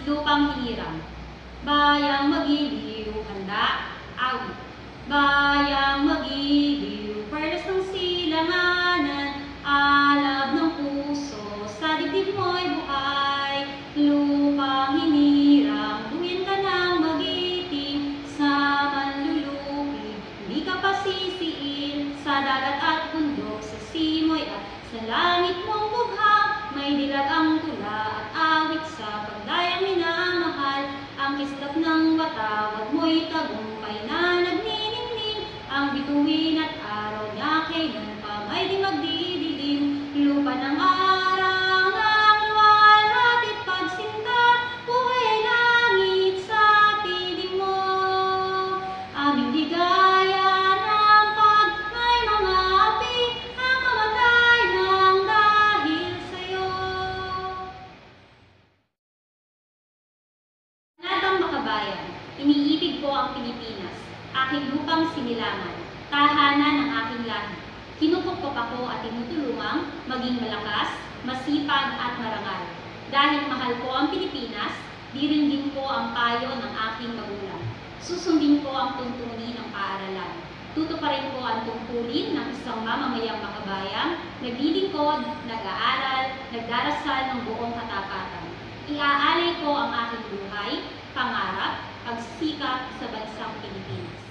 lupang hinirang. Bayang magiliw, handa, awit. Bayang magiliw, perlas ng silanganan, alab ng puso, sa dibdib mo'y buhay. Lupang hinirang, duyan ka ng magiting, sa manlulupig, hindi ka pasisiin, sa dagat at bundok, sa simoy at sa langit mong bughang, may dilag ang tula at awit sa pagdayang minamahal. Ang kislap ng watawat mo'y tagumpay na nagniningning, ang bituin at araw niya kailan pa may di magdidilim. Lupa ng arang ang luwalhati't pagsinta, buhay ay langit sa piling mo. Aming ligaya ng pag may mga api, ang mamatay ng dahil sa'yo. Natang makabayan, iniibig ko ang Pilipinas, aking lupang sinilangan, tahanan ng aking lahi. Kinukupkop ako at tinutulungang maging malakas, masipag at marangal. Dahil mahal ko ang Pilipinas, diringgin ko ang payo ng aking magulang. Susundin ko ang tuntunin ng paaralan. Tutuparin ko ang tungkulin ng isang mamamayang makabayan, naglilingkod, nag-aaral, nagdarasal ng buong katapatan. Iaalay ko ang aking buhay, pangarap, pagsisikap sa bansang Pilipinas.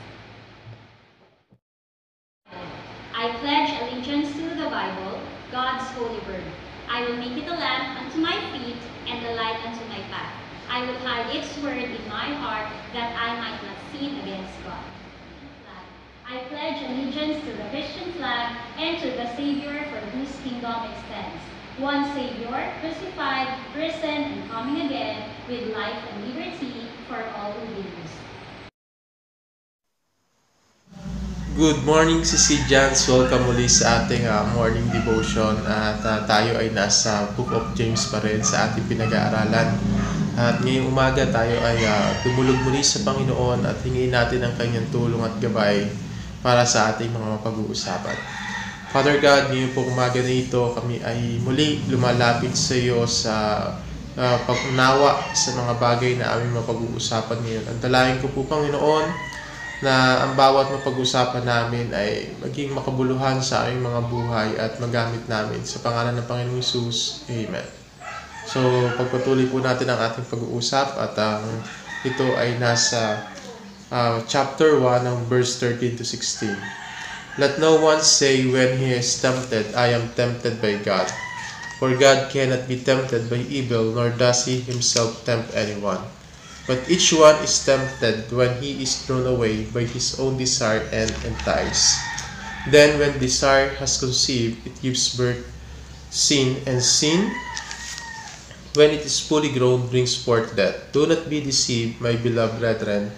I pledge allegiance to the Bible, God's holy word. I will make it a lamp unto my feet and a light unto my path. I will hide its word in my heart that I might not sin against God. I pledge allegiance to the Christian flag and to the Savior for whose kingdom it stands. One Savior, crucified, risen, and coming again, with life and liberty for all who believes. Good morning, Sicilians! Welcome muli sa ating morning devotion at tayo ay nasa Book of James pa rin sa ating pinag-aaralan. At ngayong umaga tayo ay tumulog muli sa Panginoon at hingin natin ang kanyang tulong at gabay para sa ating mga pag-uusapan. Father God, ngayong pong umaga na ito kami ay muli lumalapit sa iyo sa pag-unawa sa mga bagay na aming mapag-uusapan ngayon. Ang dalangin ko po, Panginoon, na ang bawat mapag-usapan namin ay maging makabuluhan sa aming mga buhay at magamit namin sa pangalan ng Panginoong Hesus. Amen. So, pagpatuloy po natin ang ating pag-uusap at ito ay nasa chapter 1 ng verse 13 to 16. Let no one say when he is tempted, I am tempted by God. For God cannot be tempted by evil, nor does he himself tempt anyone. But each one is tempted when he is thrown away by his own desire and enticed. Then when desire has conceived, it gives birth sin, and sin, when it is fully grown, brings forth death. Do not be deceived, my beloved brethren.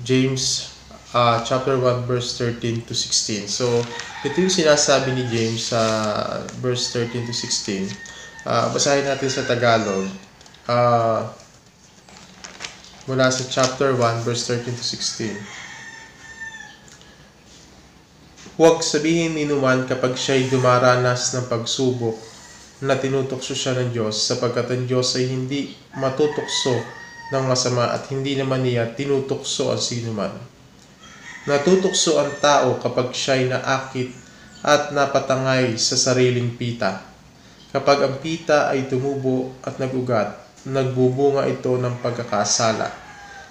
James chapter 1 verse 13 to 16. So ito yung sinasabi ni James sa verse 13 to 16. Basahin natin sa Tagalog. Mula sa chapter 1, verse 13 to 16. Huwag sabihin ni numan kapag siya'y dumaranas ng pagsubok na tinutokso siya ng Diyos, sapagkat ang Diyos ay hindi matutokso ng masama at hindi naman niya tinutokso ang sinuman. Natutokso ang tao kapag siya'y naakit at napatangay sa sariling pita. Kapag ang pita ay tumubo at nagugat, nagbubunga ito ng pagkakasala.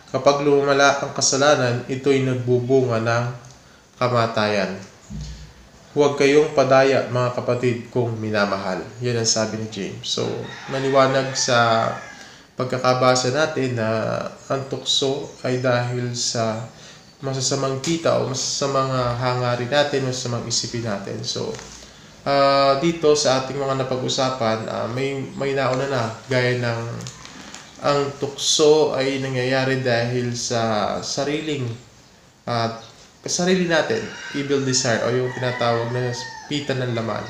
Kapag lumala ang kasalanan, ito'y nagbubunga ng kamatayan. Huwag kayong padaya, mga kapatid, kung minamahal. Yan ang sabi ni James. So, maliwanag sa pagkakabasa natin na ang tukso ay dahil sa masasamang pita o masasamang hangarin natin, masasamang isipin natin. So, dito sa ating mga napag-usapan, may nauna na gaya ng ang tukso ay nangyayari dahil sa sarili natin, evil desire o yung tinatawag na pita ng laman.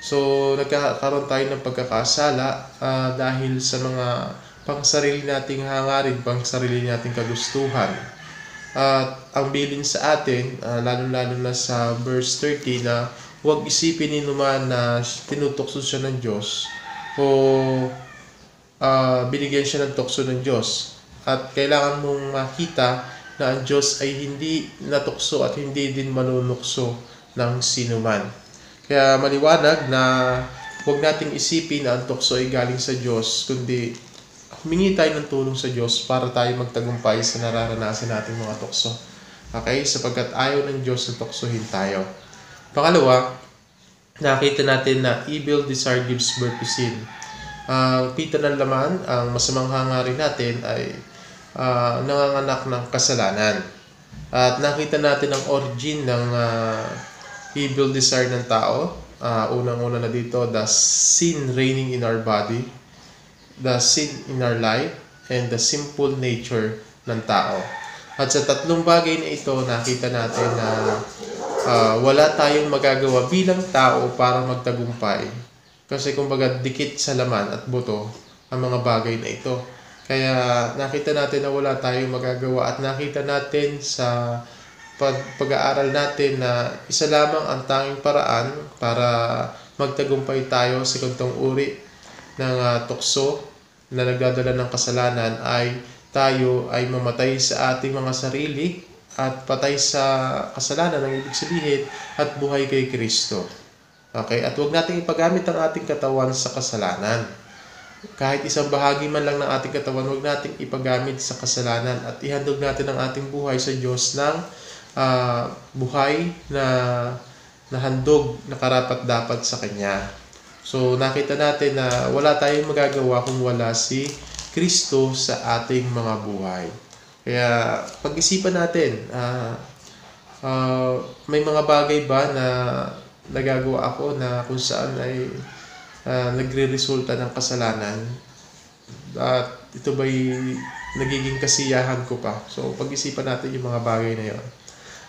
So nagkakaroon tayo ng pagkakasala dahil sa mga pangsarili nating hangarin, pangsarili nating kagustuhan. At ang bilin sa atin, lalo-lalo na sa verse 30 na huwag isipin ni numan na tinutokso siya ng Diyos o binigyan siya ng tukso ng Diyos. At kailangan mong makita na ang Diyos ay hindi natukso at hindi din manunukso ng sinuman. Kaya maliwanag na huwag nating isipin na ang tukso ay galing sa Diyos, kundi humingi tayo ng tulong sa Diyos para tayo magtagumpay sa nararanasan nating mga tukso. Okay? Sapagkat ayaw ng Diyos na tuksohin tayo. Pangalawa, nakita natin na evil desire gives birth to sin. Ang pita ng laman, ang masamang hangarin natin ay nanganganak ng kasalanan. At nakita natin ang origin ng evil desire ng tao. Unang-una na dito, the sin reigning in our body, the sin in our life, and the sinful nature ng tao. At sa tatlong bagay na ito, nakita natin na wala tayong magagawa bilang tao para magtagumpay. Kasi kumbaga dikit sa laman at buto ang mga bagay na ito. Kaya nakita natin na wala tayong magagawa at nakita natin sa pag-aaral natin na isa lamang ang tanging paraan para magtagumpay tayo sa kantong uri ng tukso na nagdadala ng kasalanan ay tayo ay mamatay sa ating mga sarili at patay sa kasalanan, ang ibig sabihin, at buhay kay Kristo. Okay? At huwag nating ipagamit ang ating katawan sa kasalanan. Kahit isang bahagi man lang ng ating katawan, huwag nating ipagamit sa kasalanan at ihandog natin ang ating buhay sa Diyos ng buhay na handog na karapat-dapat sa Kanya. So, nakita natin na wala tayong magagawa kung wala si Kristo sa ating mga buhay. Kaya, pag-isipan natin, may mga bagay ba na nagagawa ako na kung saan ay nagre-resulta ng kasalanan at ito ba'y nagiging kasiyahan ko pa? So, pag-isipan natin yung mga bagay na yon.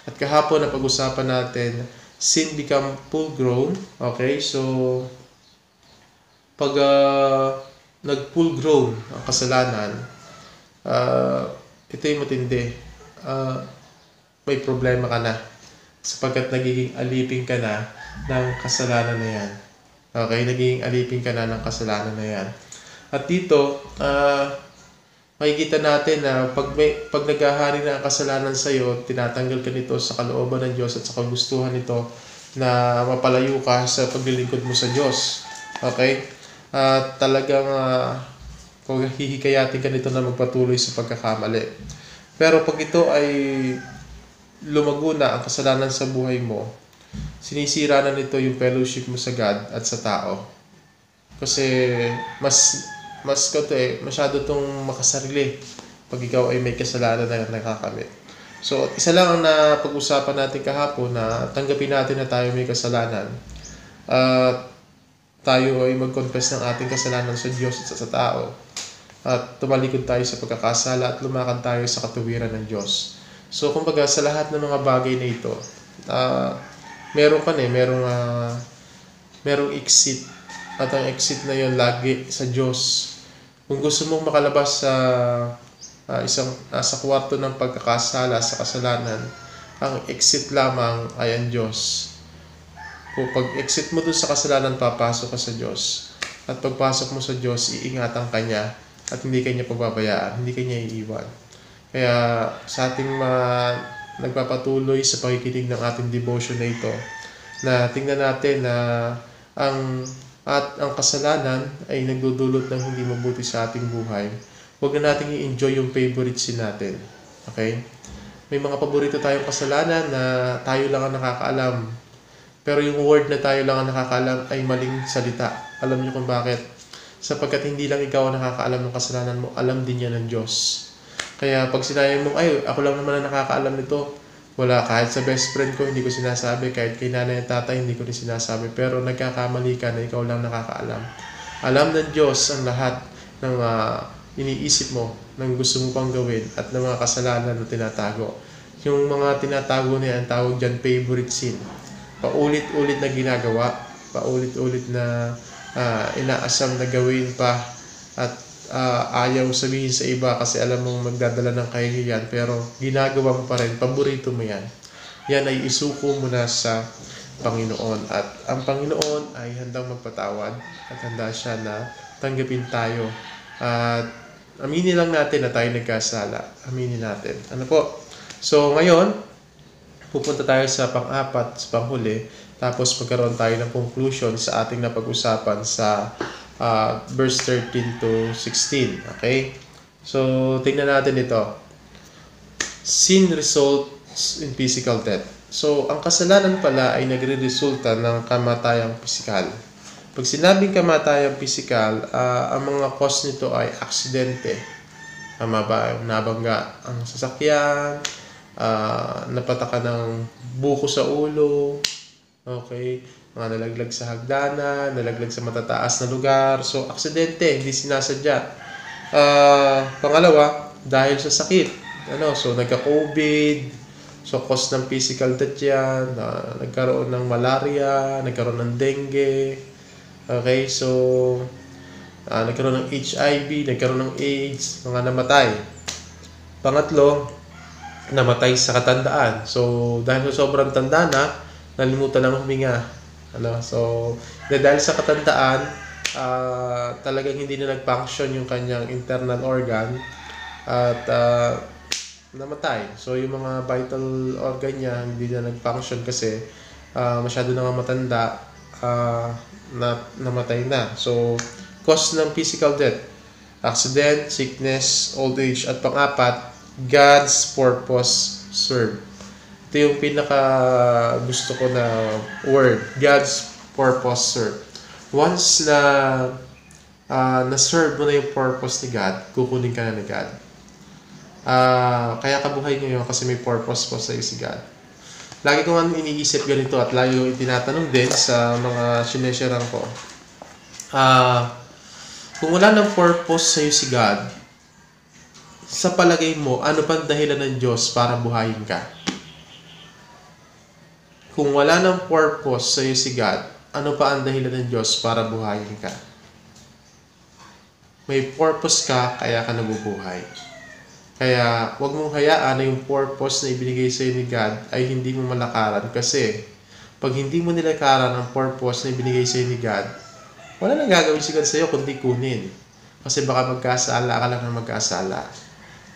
At kahapon na pag-usapan natin, sin become full grown. Okay, so pag nag-full grown ang kasalanan, ito yung matindi. May problema ka na sapagkat nagiging alipin ka na ng kasalanan na yan. Okay, nagiging alipin ka na ng kasalanan na yan. At dito, makikita natin na pag naghahari na ang kasalanan sa iyo, tinatanggal ka nito sa kalooban ng Diyos at sa kagustuhan nito na mapalayo ka sa paglilingkod mo sa Diyos. Okay? At talagang hihikayatin ka nito na magpatuloy sa pagkakamali. Pero pag ito ay lumago na ang kasalanan sa buhay mo, sinisira na nito yung fellowship mo sa God at sa tao. Kasi masyado itong makasarili pag ikaw ay may kasalanan na nakakamit. So, isa lang ang napag-usapan natin kahapon na tanggapin natin na tayo may kasalanan. Tayo ay mag-confess ng ating kasalanan sa Diyos at sa tao. At tumalikod tayo sa pagkakasala at lumakad tayo sa katuwiran ng Diyos. So, kumbaga, sa lahat ng mga bagay na ito, merong exit. At ang exit na yon lagi sa Diyos. Kung gusto mong makalabas sa sa kwarto ng pagkakasala sa kasalanan, ang exit lamang ay ang Diyos. Kung pag-exit mo dun sa kasalanan, papasok ka sa Diyos. At pagpasok mo sa Diyos, iingatan ka niya at hindi ka niya pababayaan, hindi ka niya iiwan. Kaya sa ating nagpapatuloy sa pakikinig ng ating devotion na ito, na tingnan natin na ang kasalanan ay nagdudulot ng hindi mabuti sa ating buhay. Huwag na natin i-enjoy yung favorite sin natin. Okay? May mga paborito tayong kasalanan na tayo lang ang nakakaalam. Pero yung word na tayo lang ang nakakaalam ay maling salita. Alam niyo kung bakit? Sapagkat hindi lang ikaw ang nakakaalam ng kasalanan mo, alam din yan ng Diyos. Kaya pag sinabi mo, ay, ako lang naman ang nakakaalam nito, wala, kahit sa best friend ko, hindi ko sinasabi. Kahit kay nanay at tatay, hindi ko rin sinasabi. Pero nagkakamali ka na ikaw lang nakakaalam. Alam ng Diyos ang lahat ng iniisip mo, ng gusto mo pang gawin, at ng mga kasalanan na tinatago. Yung mga tinatago niya, ang tawag dyan, favorite sin. Paulit-ulit na ginagawa, paulit-ulit na inaasam na gawin pa, at ayaw sabihin sa iba kasi alam mong magdadala ng kahihiyan, pero ginagawa mo pa rin, paborito mo yan. Yan ay isuko mo na sa Panginoon, at ang Panginoon ay handang magpatawad at handa siya na tanggapin tayo At aminin lang natin na tayo nagkasala. Aminin natin. Ano po? So ngayon, pupunta tayo sa pang-apat, sa panghuli. Tapos magkaroon tayo ng conclusion sa ating napag-usapan sa verse 13 to 16. Okay? So, tingnan natin ito. Sin results in physical death. So, ang kasalanan pala ay nagre-resulta ng kamatayang pisikal. Pag sinabing kamatayang pisikal, ang mga cause nito ay aksidente. Tama ba? Nabangga ang sasakyan, napataka ng buko sa ulo, okay, mga nalaglag sa hagdanan, nalaglag sa matataas na lugar. So, aksidente, hindi sinasadya. Pangalawa, dahil sa sakit. So, nagka-COVID, so cause ng physical death yan, nagkaroon ng malaria, nagkaroon ng dengue, okay, so, nagkaroon ng HIV, nagkaroon ng AIDS, mga namatay. Pangatlo, namatay sa katandaan. So, dahil sa sobrang tanda na, nalimutan na huminga. So, dahil sa katandaan, talagang hindi na nag-function yung kanyang internal organ at namatay. So, yung mga vital organ niya hindi na nag-function kasi masyado na matanda, namatay na. So, cause ng physical death, accident, sickness, old age, at pang-apat, God's purpose served. Ito yung pinaka gusto ko na word, God's purpose served. Once na na-serve mo na yung purpose ni God, kukunin ka na ni God. Kaya kabuhay ngayon kasi may purpose po sa iyo si God. Lagi ko nga iniisip ganito at lagi ko itinatanong din sa mga sinesharean ko. Kung wala ng purpose sa iyo si God, sa palagay mo, ano pang dahilan ng Diyos para buhayin ka? Kung wala ng purpose sa iyo si God, ano pa ang dahilan ng Diyos para buhayin ka? May purpose ka, kaya ka nabubuhay. Kaya, huwag mong hayaan na yung purpose na ibinigay sa iyo ni God ay hindi mo malakaran. Kasi, pag hindi mo nilakaran ang purpose na ibinigay sa iyo ni God, wala nang gagawin si God sa iyo kundi kunin. Kasi baka magkasala ka lang na magkasala.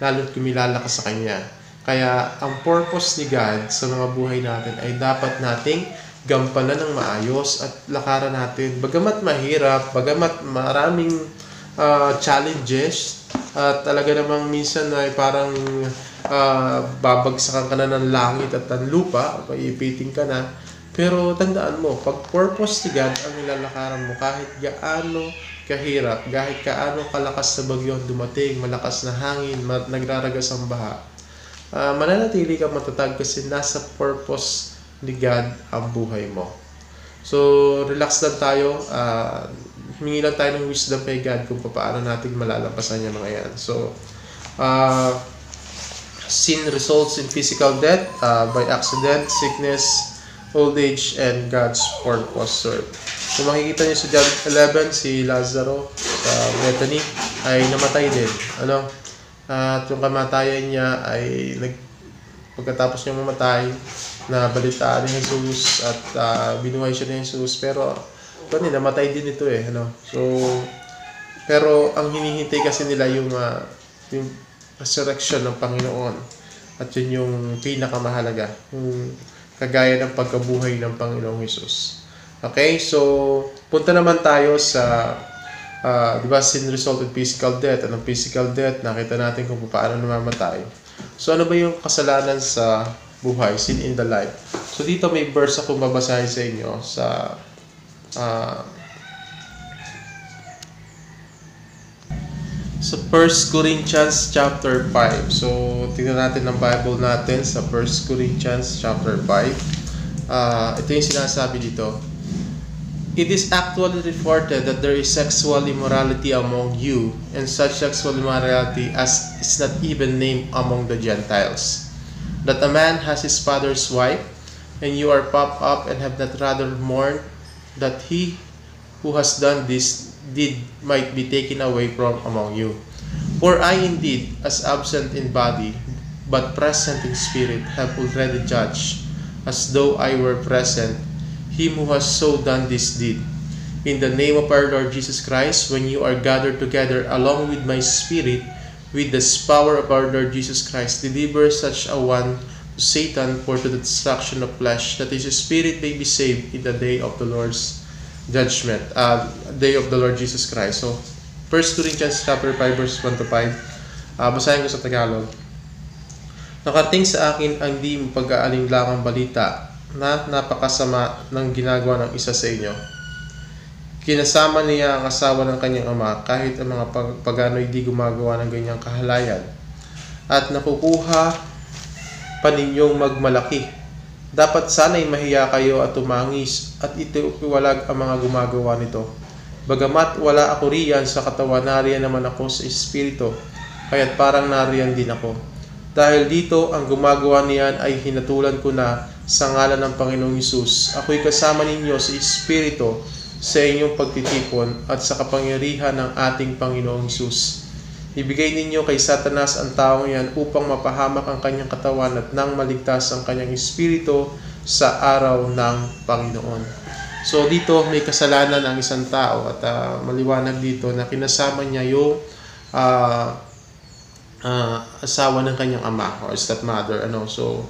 Lalo't kumilala ka sa Kanya. Kaya, ang purpose ni God sa mga buhay natin ay dapat nating gampanan ng maayos at lakaran natin. Bagamat mahirap, bagamat maraming challenges, at talaga namang minsan ay parang babagsakan ka na ng langit at ng lupa, maiipitin ka na. Pero tandaan mo, pag purpose ni God ang nilalakaran mo, kahit gaano kahirap, kahit gaano kalakas na bagyo ang dumating, malakas na hangin, nagraragas ang baha, mananatili kang matatag kasi nasa purpose ni God ang buhay mo. So, relax lang tayo. Humingi lang tayo ng wisdom kay God kung paano natin malalampasan yung mga yan. So, sin results in physical death by accident, sickness, old age, and God's purpose served. So, makikita niyo sa John 11, si Lazaro sa Bethany ay namatay din. At yung kamatayan niya ay pagkatapos niya mamatay, na balitaan ni Jesus at binuhay siya ni Jesus. Pero, namatay din ito eh. So, pero ang hinihintay kasi nila yung resurrection ng Panginoon. At yun yung pinakamahalaga. Yung kagaya ng pagkabuhay ng Panginoong Jesus. Okay? So, punta naman tayo sa diba, sin result in physical death. Anong physical death? Nakita natin kung paano namamatay. So, ano ba yung kasalanan sa buhay? Sin in the life. So, dito may verse akong babasahin sa inyo sa sa 1 Corinthians chapter 5. So, tingnan natin ang Bible natin sa 1 Corinthians chapter 5. Ito yung sinasabi dito. It is actually reported that there is sexual immorality among you, and such sexual immorality as is not even named among the Gentiles. That a man has his father's wife, and you are puffed up and have not rather mourned that he who has done this deed might be taken away from among you. For I indeed, as absent in body, but present in spirit, have already judged, as though I were present, him who has so done this deed. In the name of our Lord Jesus Christ, when you are gathered together along with my spirit, with the power of our Lord Jesus Christ, deliver such a one to Satan for the destruction of flesh, that his spirit may be saved in the day of the Lord's judgment, day of the Lord Jesus Christ. So, 1 Corinthians chapter 5 verse 1 to 5. Basahin ko sa Tagalog. Nakarating sa akin ang di pag-aalinlangang balita na napakasama ng ginagawa ng isa sa inyo. Kinasama niya ang asawa ng kanyang ama kahit ang mga pagano'y di gumagawa ng ganyang kahalayan. At nakukuha pa ninyong magmalaki. Dapat sana'y mahiya kayo at tumangis at itiwalag ang mga gumagawa nito. Bagamat wala ako riyan sa katawan, nariyan naman ako sa espiritu, kaya't parang nariyan din ako. Dahil dito, ang gumagawa niyan ay hinatulan ko na sa ngalan ng Panginoong Hesus. Ako'y kasama ninyo sa espiritu sa inyong pagtitipon at sa kapangyarihan ng ating Panginoong Hesus. Ibigay ninyo kay Satanas ang taong yan upang mapahamak ang kanyang katawan at nang maligtas ang kanyang espiritu sa araw ng Panginoon. So dito may kasalanan ang isang tao at maliwanag dito na kinasama niya yung asawa ng kanyang ama or stepmother. So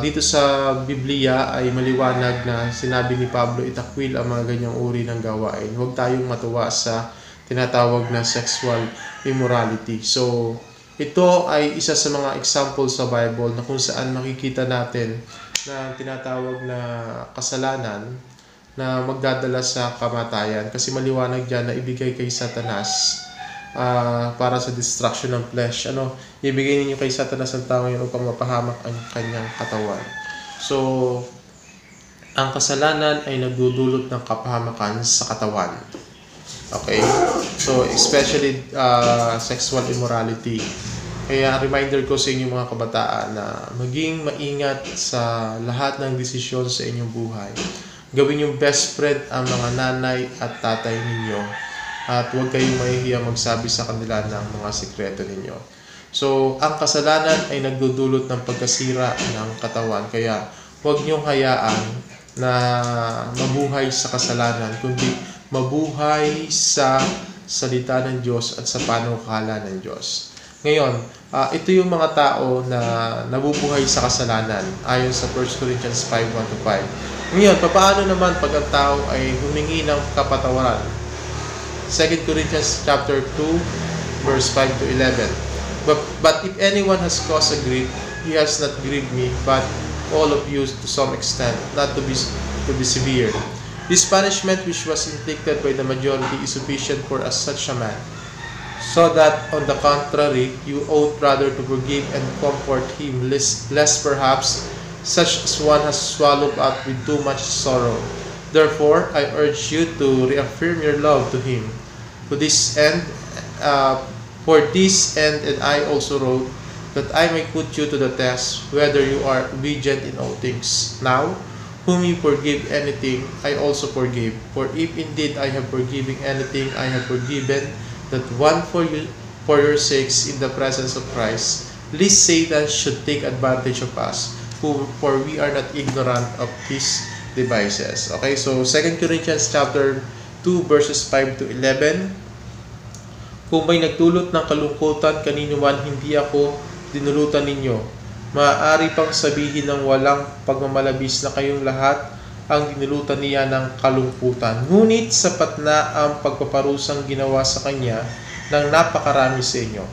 dito sa Biblia ay maliwanag na sinabi ni Pablo itakwil ang mga ganyang uri ng gawain. Huwag tayong matuwa sa tinatawag na sexual immorality. So ito ay isa sa mga example sa Bible na kung saan makikita natin na tinatawag na kasalanan na magdadala sa kamatayan, kasi maliwanag dyan na ibigay kay Satanas para sa destruction ng flesh. Ibigay ninyo kay Satanas ang tao yun upang mapahamak ang kanyang katawan. So, ang kasalanan ay nagdudulot ng kapahamakan sa katawan. Okay? So, especially sexual immorality. Kaya reminder ko sa inyo mga kabataan na maging maingat sa lahat ng desisyon sa inyong buhay. Gawin yung best friend ang mga nanay at tatay ninyo. At huwag kayong mahihiya magsabi sa kanila ng mga sikreto ninyo. So, ang kasalanan ay nagdudulot ng pagkasira ng katawan. Kaya, huwag niyong hayaan na mabuhay sa kasalanan, kundi mabuhay sa salita ng Diyos at sa panukala ng Diyos. Ngayon, ito yung mga tao na nabubuhay sa kasalanan ayon sa 1 Corinthians 5:1-5. Ngayon, paano naman pag ang tao ay humingi ng kapatawaran? 2 Corinthians chapter 2 verse 5-11. But if anyone has caused a grief, he has not grieved me, but all of you to some extent, not to be severe. This punishment which was inflicted by the majority is sufficient for such a man, so that on the contrary, you ought rather to forgive and comfort him, lest perhaps such as one has swallowed up with too much sorrow. Therefore, I urge you to reaffirm your love to him. For this end, and I also wrote, that I may put you to the test, whether you are obedient in all things. Now, whom you forgive anything, I also forgive. For if indeed I have forgiven anything, I have forgiven that one for your sakes in the presence of Christ, lest Satan should take advantage of us, for we are not ignorant of his devices. Okay, so 2 Corinthians chapter 2 verses 5-11. Kung may nagdulot ng kalungkutan kanino man, hindi ako dinulutan ninyo. Maaari pang sabihin ng walang pagmamalabis na kayong lahat ang dinulutan niya ng kalungkutan. Ngunit sapat na ang pagpaparusang ginawa sa kanya ng napakarami sa inyo.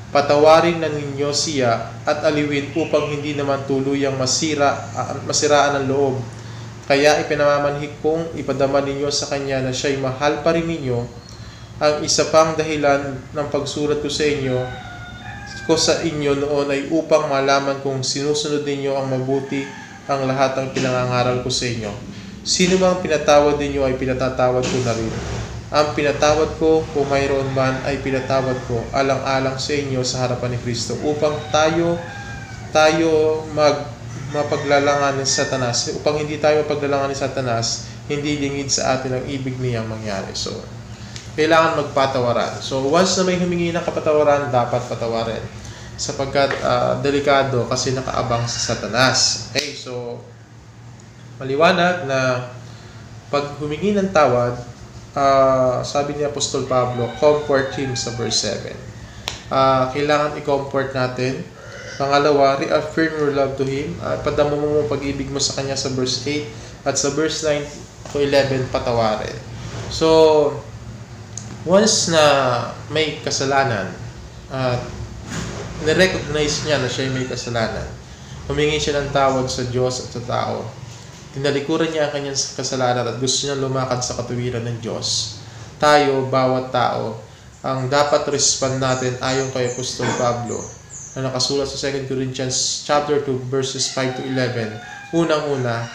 Patawarin na ninyo siya at aliwin upang hindi naman tuluyang masiraan ang loob. Kaya ipinamamanhik kong ipadama ninyo sa kanya na siya'y mahal pa rin ninyo. Ang isa pang dahilan ng pagsulat ko sa inyo noon ay upang malaman kung sinusunod ninyo ang mabuti ang lahat ng pinangangaral ko sa inyo. Sino mang pinatawad ninyo ay pinatatawad ko na rin. Ang pinatawad ko, kung mayroon man, ay pinatawad ko alang-alang sa inyo sa harapan ni Kristo, upang tayo mapaglalangan ng Satanas. Upang hindi tayo mapaglalangan ni Satanas, hindi lingid sa atin ang ibig niyang mangyari. So, kailangan magpatawaran. So, once na may humingi ng kapatawaran, dapat patawarin. Sapagkat delikado kasi nakaabang sa Satanas. Okay, so, maliwanag na pag humingi ng tawad, sabi ni Apostol Pablo, comfort him sa verse 7. Kailangan i-comfort natin. Pangalawa, reaffirm your love to him. Padama mo pag-ibig mo sa kanya sa verse 8. At sa verse 9 to 11, patawarin. So, once na may kasalanan, at nirecognize niya na siya may kasalanan, humingi siya ng tawad sa Diyos at sa tao, tinalikuran niya ang kanyang kasalanan at gusto niya lumakad sa katuwiran ng Diyos. Tayo, bawat tao, ang dapat respond natin ayon kay Apostol Pablo na nakasulat sa 2 Corinthians chapter 2 verses 5 to 11. Unang-una,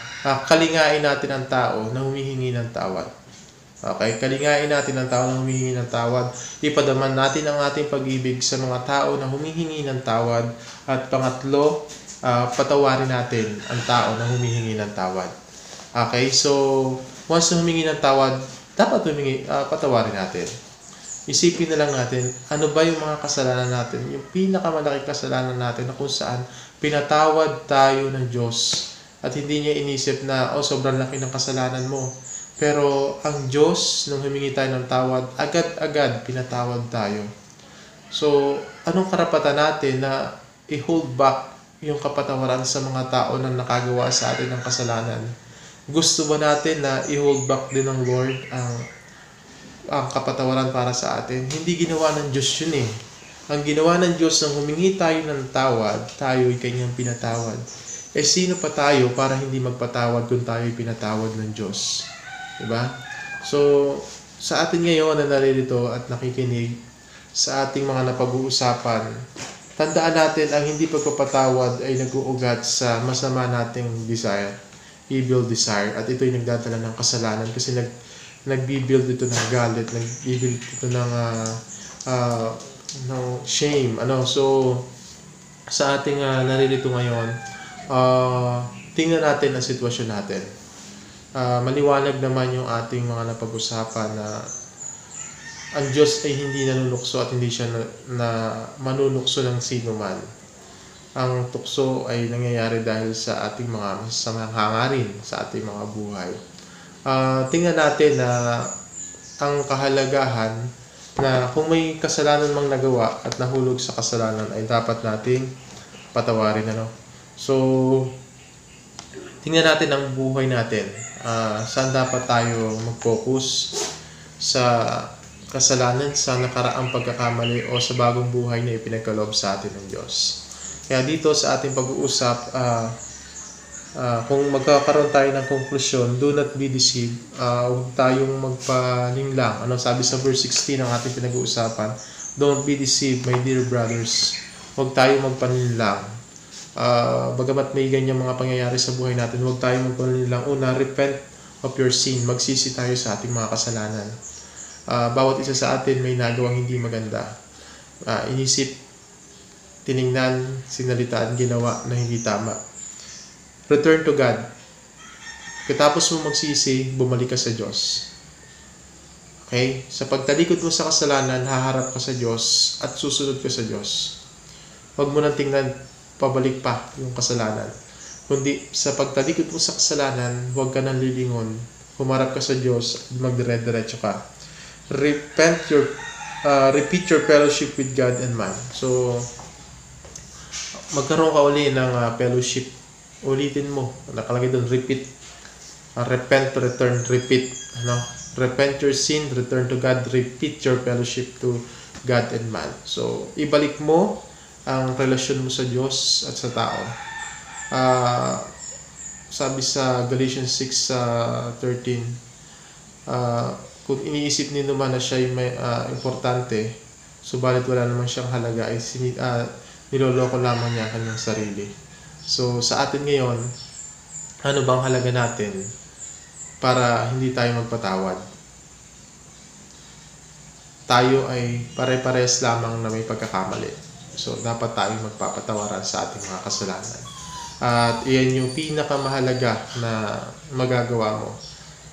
kalingain natin ang tao na humihingi ng tawad. Okay, kalingain natin ang tao na humihingi ng tawad. Ipadaman natin ang ating pag-ibig sa mga tao na humihingi ng tawad. At pangatlo, patawarin natin ang tao na humihingi ng tawad. Okay, so once na humingi ng tawad, dapat patawarin natin. Isipin na lang natin, ano ba yung mga kasalanan natin? Yung pinakamalaking kasalanan natin na kung saan pinatawad tayo ng Diyos. At hindi niya inisip na, sobrang laki ng kasalanan mo. Pero ang Diyos, nung humingi tayo ng tawad, agad-agad pinatawad tayo. So, anong karapatan natin na i-hold back yung kapatawaran sa mga tao na nakagawa sa atin ng kasalanan? Gusto ba natin na i-hold back din ng Lord ang kapatawaran para sa atin? Hindi ginawa ng Diyos yun eh. Ang ginawa ng Diyos nang humingi tayo ng tawad, tayo'y kanyang pinatawad. Sino pa tayo para hindi magpatawad kung tayo'y pinatawad ng Diyos? Diba? So, sa atin ngayon na naririto at nakikinig sa ating mga napag-uusapan, tandaan natin ang hindi pagpapatawad ay nag-uugat sa masama nating desire, evil desire, at ito'y nagdadala ng kasalanan kasi nagbibuild ito ng galit, nagbibuild ito ng shame. So, sa ating naririto ngayon, tingnan natin ang sitwasyon natin. Maliwanag naman yung ating mga napag-usapan na ang Diyos ay hindi nanunukso at hindi siya na manunukso ng sino man. Ang tukso ay nangyayari dahil sa ating mga masasamang hangarin sa ating mga buhay. Tingnan natin na ang kahalagahan na kung may kasalanan mang nagawa at nahulog sa kasalanan ay dapat nating patawarin. So, tingnan natin ang buhay natin. Saan dapat tayo mag-focus? Sa kasalanan, sa nakaraang pagkakamali o sa bagong buhay na ipinagkaloob sa atin ng Diyos. Kaya dito sa ating pag-uusap, kung magkakaroon tayo ng konklusyon, do not be deceived. Huwag tayong magpalinlang. Sabi sa verse 16 ng ating pinag-uusapan? Don't be deceived, my dear brothers. Huwag tayong magpalinlang. Bagamat may ganyang mga pangyayari sa buhay natin, huwag tayong magpalinlang. Una, repent of your sin. Magsisi tayo sa ating mga kasalanan. Bawat isa sa atin may nagawang hindi maganda. Inisip, tiningnan, sinalitaan, ginawa na hindi tama. Return to God. Katapos mo magsisi, bumalik ka sa Diyos. Okay? Sa pagtalikod mo sa kasalanan, haharap ka sa Diyos at susunod ka sa Diyos. Huwag mo nang tingnan pabalik pa yung kasalanan. Kundi sa pagtalikod mo sa kasalanan, huwag ka nang lilingon. Humarap ka sa Diyos at magdire-diretso ka. Repeat your fellowship with God and man. So, magkaroon ka uli ng fellowship. Ulitin mo. Nakalagay doon, repeat. Repent, return, repeat. Repent your sin, return to God, repeat your fellowship to God and man. So, ibalik mo ang relasyon mo sa Diyos at sa tao. Sabi sa Galatians 6:13, kung iniisip niyo naman na siya ay importante, subalit wala naman siyang halaga, ay niloloko lamang niya ang kanyang sarili. So, sa atin ngayon, ano bang halaga natin para hindi tayo magpatawad? Tayo ay pare-pares lamang na may pagkakamali. So, dapat tayong magpapatawaran sa ating mga kasalanan. At iyan yung pinakamahalaga na magagawa mo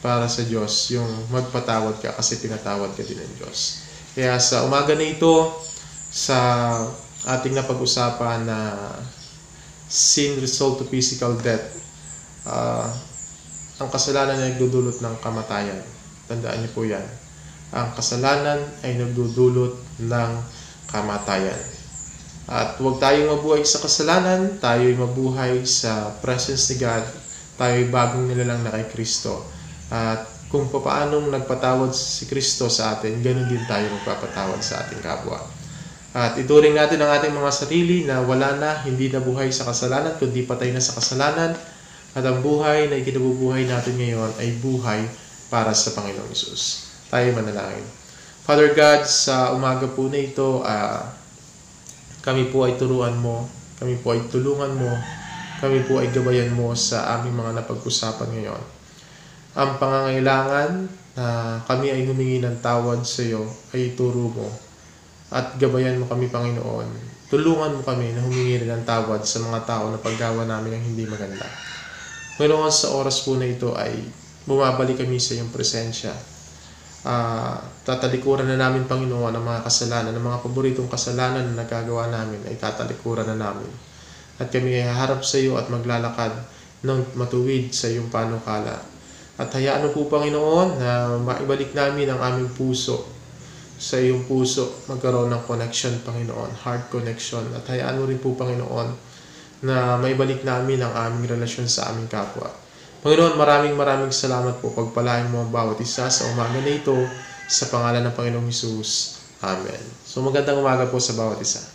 para sa Diyos, yung magpatawad ka kasi pinatawad ka din ng Diyos. Kaya sa umaga na ito, sa ating napag-usapan na sin result to physical death, ang kasalanan ay nagdudulot ng kamatayan. Tandaan niyo po yan. Ang kasalanan ay nagdudulot ng kamatayan. At huwag tayong mabuhay sa kasalanan, tayo ay mabuhay sa presence ni God, tayo ay bagong nilalang na kay Kristo. At kung paanong nagpatawad si Kristo sa atin, ganun din tayo magpapatawad sa ating kapwa. At ituring natin ang ating mga sarili na wala na, hindi na buhay sa kasalanan, kundi patay na sa kasalanan. At ang buhay na ikinabubuhay natin ngayon ay buhay para sa Panginoong Hesus. Tayo manalangin. Father God, sa umaga po na ito, kami po ay turuan mo, kami po ay tulungan mo, kami po ay gabayan mo sa aming mga napag-usapan ngayon. Ang pangangailangan na kami ay humingi ng tawad sa iyo ay ituro mo at gabayan mo kami, Panginoon. Tulungan mo kami na humingi rin ng tawad sa mga tao na paggawa namin ng hindi maganda. Panginoon, sa oras po na ito ay bumabalik kami sa iyong presensya. Tatalikuran na namin, Panginoon, ang mga kasalanan, ang mga paboritong kasalanan na nagagawa namin ay tatalikuran na namin. At kami ay haharap sa iyo at maglalakad ng matuwid sa iyong panukala. At hayaan mo po, Panginoon, na maibalik namin ang aming puso sa iyong puso, magkaroon ng connection, Panginoon, heart connection. At hayaan mo rin po, Panginoon, na maibalik namin ang aming relasyon sa aming kapwa. Panginoon, maraming salamat po. Pagpalain mo ang bawat isa sa umaga na ito sa pangalan ng Panginoong Hesus. Amen. So magandang umaga po sa bawat isa.